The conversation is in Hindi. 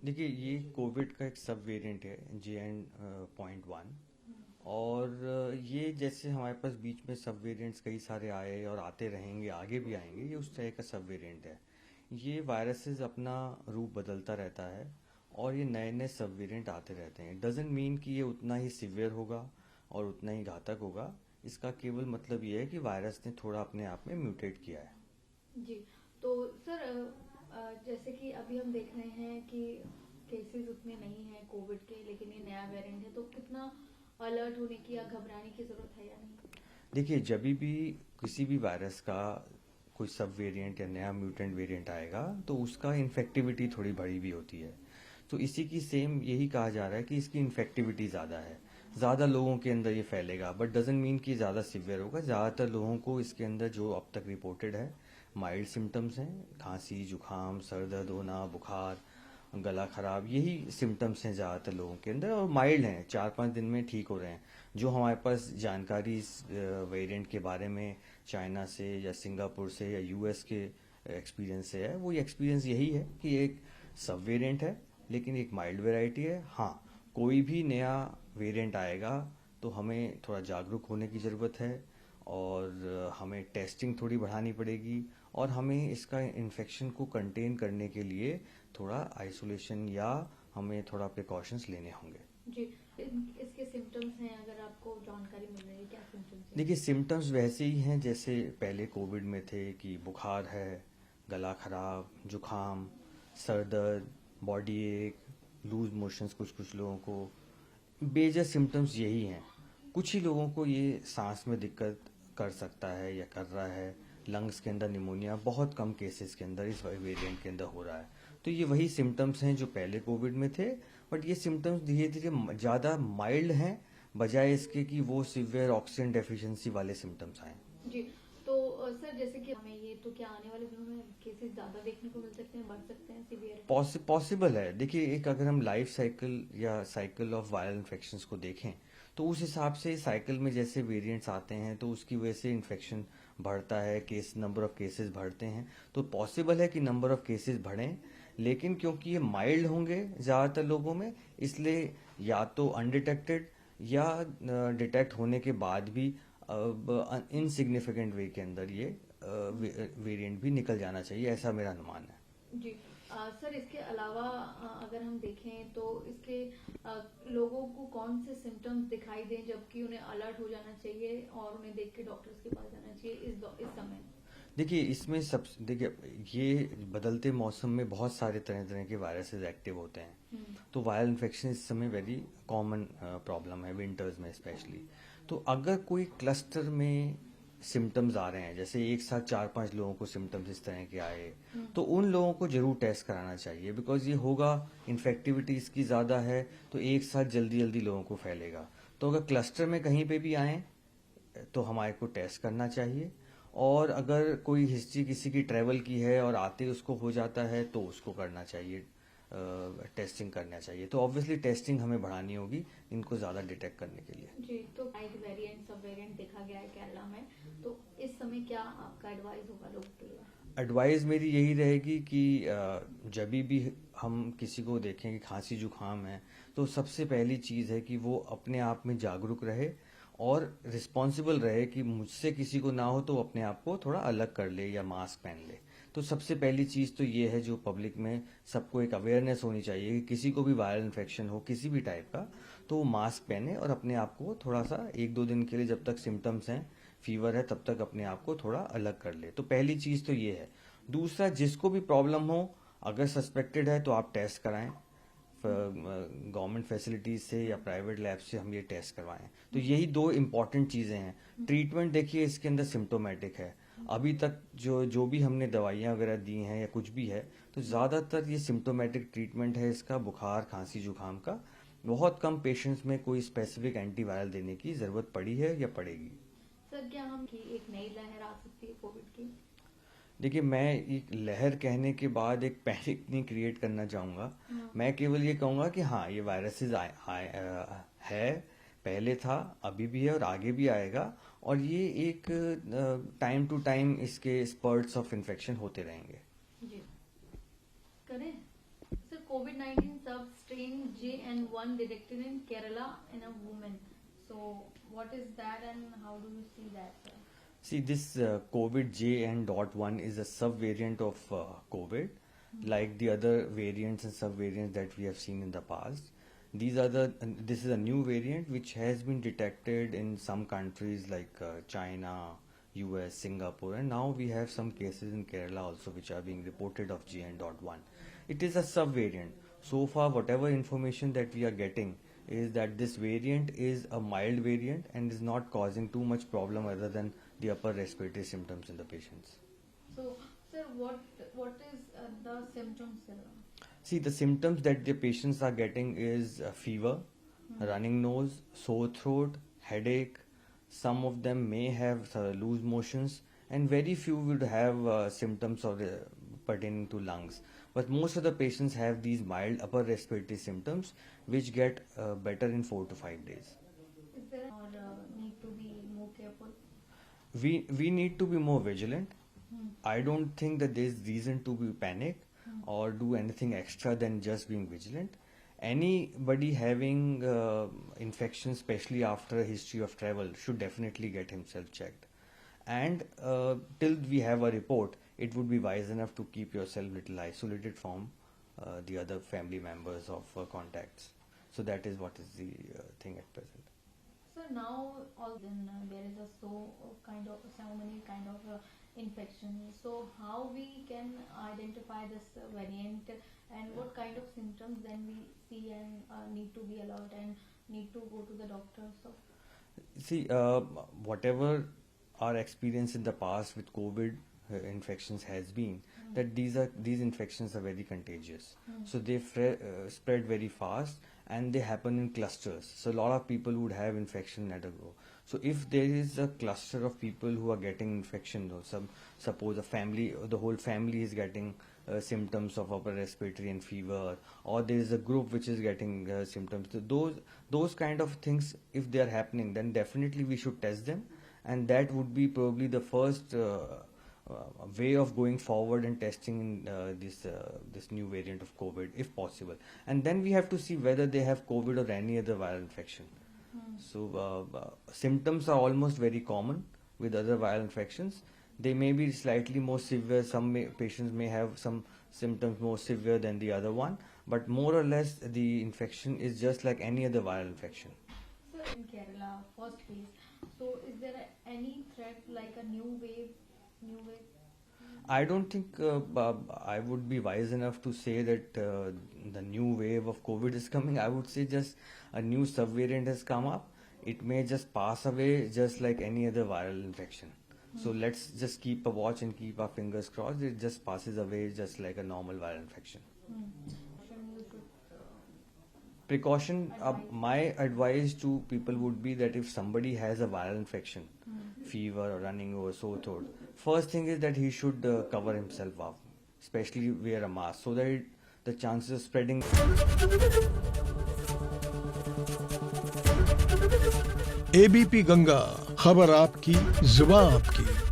देखिए, ये कोविड का एक सब वेरिएंट है JN.1। और ये जैसे हमारे पास बीच में सब वेरिएंट्स कई सारे आए और आते रहेंगे, आगे भी आएंगे, ये उस तरह का सब वेरिएंट है। ये वायरसेस अपना रूप बदलता रहता है और ये नए नए सब वेरिएंट आते रहते हैं। डजंट मीन कि ये उतना ही सिवियर होगा और उतना ही घातक होगा। इसका केवल मतलब ये है कि वायरस ने थोड़ा अपने आप में म्यूटेट किया है। जी। तो सर जैसे कि अभी हम देख रहे हैं कि केसेस उतने नहीं हैं कोविड के, लेकिन ये नया वेरिएंट है, तो कितना अलर्ट होने की या घबराने की जरूरत है या नहीं? देखिए, जब भी किसी भी वायरस का कोई सब वेरिएंट या नया म्यूटेंट वेरिएंट आएगा तो उसका इन्फेक्टिविटी थोड़ी बढ़ी भी होती है। तो इसी की सेम यही कहा जा रहा है कि इसकी इन्फेक्टिविटी ज़्यादा है, ज़्यादा लोगों के अंदर ये फैलेगा, बट डजंट मीन कि ज़्यादा सिवियर होगा। ज़्यादातर लोगों को इसके अंदर जो अब तक रिपोर्टेड है माइल्ड सिम्टम्स हैं, खांसी, जुकाम, सर दर्द होना, बुखार, गला खराब, यही सिम्टम्स हैं ज़्यादातर लोगों के अंदर और माइल्ड हैं, 4-5 दिन में ठीक हो रहे हैं। जो हमारे पास जानकारी इस वेरिएंट के बारे में चाइना से या सिंगापुर से या यूएस के एक्सपीरियंस से है, वो ये एक्सपीरियंस यही है कि एक सब वेरिएंट है लेकिन एक माइल्ड वेराइटी है। हाँ, कोई भी नया वेरिएंट आएगा तो हमें थोड़ा जागरूक होने की ज़रूरत है और हमें टेस्टिंग थोड़ी बढ़ानी पड़ेगी और हमें इसका इन्फेक्शन को कंटेन करने के लिए थोड़ा आइसोलेशन या हमें थोड़ा प्रिकॉशंस लेने होंगे। जी। इसके सिम्टम्स हैं, अगर आपको जानकारी मिल रही है, क्या सिम्टम्स हैं देखिए, इसके? सिम्टम्स वैसे ही हैं जैसे पहले कोविड में थे कि बुखार है, गला खराब, जुखाम, सर दर्द, बॉडी एक, लूज मोशंस कुछ कुछ लोगों को। बेजर सिम्टम्स यही हैं। कुछ ही लोगों को ये सांस में दिक्कत कर सकता है या कर रहा है, लंग्स के अंदर निमोनिया बहुत कम केसेस के अंदर इस वेरिएंट के अंदर हो रहा है। तो ये वही सिम्टम्स हैं जो पहले कोविड में थे, बट ये सिम्टम्स धीरे धीरे ज़्यादा माइल्ड हैं बजाय इसके कि वो सिवियर ऑक्सीजन डेफिशिएंसी वाले सिम्टम्स आए। जी। तो सर जैसे कि हमें ये, तो क्या आने वाले दिनों में केसेस ज्यादा देखने को मिल सकते हैं, बढ़ सकते हैं सीवियरिटी? पॉसिबल है। देखिए, एक अगर हम लाइफ साइकिल या साइकिल ऑफ वायरल इन्फेक्शंस को देखें तो उस हिसाब से साइकिल में जैसे वेरिएंट्स आते हैं तो उसकी वजह से इन्फेक्शन बढ़ता है, केस नंबर ऑफ केसेस बढ़ते हैं। तो पॉसिबल है कि नंबर ऑफ केसेस बढ़ें, लेकिन क्योंकि ये माइल्ड होंगे ज़्यादातर लोगों में, इसलिए या तो अनडिटेक्टेड या डिटेक्ट होने के बाद भी इनसिग्निफिकेंट वे के अंदर ये वेरिएंट भी निकल जाना चाहिए, ऐसा मेरा अनुमान है। जी। सर इसके अलावा अगर हम देखें तो इसके लोगों को कौन से सिम्टम्स दिखाई दें जबकि उन्हें अलर्ट हो जाना चाहिए और उन्हें देख के डॉक्टर्स के पास जाना चाहिए इस समय? देखिए, इसमें सब देखिए, ये बदलते मौसम में बहुत सारे तरह तरह के वायरसेस एक्टिव होते हैं। हम्म। तो वायरल इन्फेक्शन इस समय वेरी कॉमन प्रॉब्लम है, विंटर्स में स्पेशली। तो अगर कोई क्लस्टर में सिम्टम्स आ रहे हैं, जैसे एक साथ 4-5 लोगों को सिम्टम्स इस तरह के आए, तो उन लोगों को जरूर टेस्ट कराना चाहिए, बिकॉज ये होगा, इन्फेक्टिविटी इसकी ज़्यादा है तो एक साथ जल्दी जल्दी लोगों को फैलेगा। तो अगर क्लस्टर में कहीं पे भी आए तो हमारे को टेस्ट करना चाहिए। और अगर कोई हिस्ट्री किसी की ट्रैवल की है और आते ही उसको हो जाता है तो उसको करना चाहिए, टेस्टिंग करना चाहिए। तो ऑब्वियसली टेस्टिंग हमें बढ़ानी होगी इनको ज़्यादा डिटेक्ट करने के लिए। जी। तो एक वेरिएंट सब वेरिएंट देखा गया है केरला में, तो इस समय क्या आपका एडवाइस होगा लोगों के लिए? एडवाइस मेरी यही रहेगी कि जब भी हम किसी को देखें कि खांसी जुकाम है तो सबसे पहली चीज़ है कि वो अपने आप में जागरूक रहे और रिस्पॉन्सिबल रहे कि मुझसे किसी को ना हो तो अपने आप को थोड़ा अलग कर ले या मास्क पहन ले। तो सबसे पहली चीज़ तो ये है जो पब्लिक में सबको एक अवेयरनेस होनी चाहिए कि किसी को भी वायरल इन्फेक्शन हो किसी भी टाइप का तो वो मास्क पहने और अपने आप को थोड़ा सा 1-2 दिन के लिए जब तक सिम्टम्स हैं, फीवर है, तब तक अपने आप को थोड़ा अलग कर ले। तो पहली चीज़ तो ये है। दूसरा, जिसको भी प्रॉब्लम हो, अगर सस्पेक्टेड है तो आप टेस्ट कराएं, गवर्नमेंट फैसिलिटीज से या प्राइवेट लैब से हम ये टेस्ट करवाएं। तो यही दो इम्पॉर्टेंट चीज़ें हैं। ट्रीटमेंट देखिए इसके अंदर सिम्टोमेटिक है। अभी तक जो जो भी हमने दवाइयाँ वगैरह दी हैं या कुछ भी है, तो ज़्यादातर ये सिम्टोमेटिक ट्रीटमेंट है इसका, बुखार खांसी जुकाम का। बहुत कम पेशेंट्स में कोई स्पेसिफिक एंटीवायरल देने की ज़रूरत पड़ी है या पड़ेगी। सर क्या हम की एक नई लहर आ सकती है कोविड की? देखिए, मैं एक लहर कहने के बाद एक पैनिक नहीं क्रिएट करना चाहूँगा। हाँ। मैं केवल ये कहूँगा कि हाँ, ये वायरसेस है, पहले था, अभी भी है और आगे भी आएगा। और ये एक टाइम टू टाइम इसके स्पर्ट्स ऑफ इन्फेक्शन होते रहेंगे। जी। करें। Sir COVID-19 sub-strain JN1 detected in Kerala in a woman. So what is that and how do you see that, sir? See, this COVID JN.1 is a subvariant of COVID, like the other variants and subvariants that we have seen in the past. This is a new variant which has been detected in some countries like China, US, Singapore, and now we have some cases in Kerala also which are being reported of JN.1. It is a subvariant. So far, whatever information that we are getting is that this variant is a mild variant and is not causing too much problem other than the upper respiratory symptoms in the patients. So, sir, what is the symptoms, sir? See, the symptoms that the patients are getting is fever, running nose, sore throat, headache. Some of them may have loose motions, and very few would have symptoms of pertaining to lungs. But most of the patients have these mild upper respiratory symptoms, which get better in 4 to 5 days. Is there or need to be more careful? We need to be more vigilant. I don't think that there is reason to be panic or do anything extra than just being vigilant. Anybody having infection, especially after a history of travel, should definitely get himself checked. And till we have a report, it would be wise enough to keep yourself little isolated from the other family members of contacts. So that is what is the thing at present. So now there is so many kind of infections. So how we can identify this variant and what kind of symptoms then we see and need to be alert and need to go to the doctor. So See, whatever our experience in the past with COVID infections has been, that these infections are very contagious. So they spread very fast and they happen in clusters. So a lot of people would have infection at a go. So if there is a cluster of people who are getting infection, or suppose the whole family is getting symptoms of upper respiratory and fever, or there is a group which is getting symptoms, those kind of things, if they are happening, then definitely we should test them, and that would be probably the first way of going forward and testing this new variant of COVID if possible. And then we have to see whether they have COVID or any other viral infection. So symptoms are almost very common with other viral infections. They may be slightly more severe. Patients may have some symptoms more severe than the other one, but more or less the infection is just like any other viral infection. So in Kerala, first case. So is there any threat like a new wave? I don't think I would be wise enough to say that the new wave of COVID is coming. I would say just a new subvariant has come up. It may just pass away just like any other viral infection. So let's just keep a watch and keep our fingers crossed. It just passes away just like a normal viral infection. Precaution, my advice to people would be that if somebody has a viral infection, fever or running or sore throat, first thing is that he should cover himself up, especially wear a mask, so that the chances of spreading. ABP Ganga, खबर आपकी, जुबान आपकी।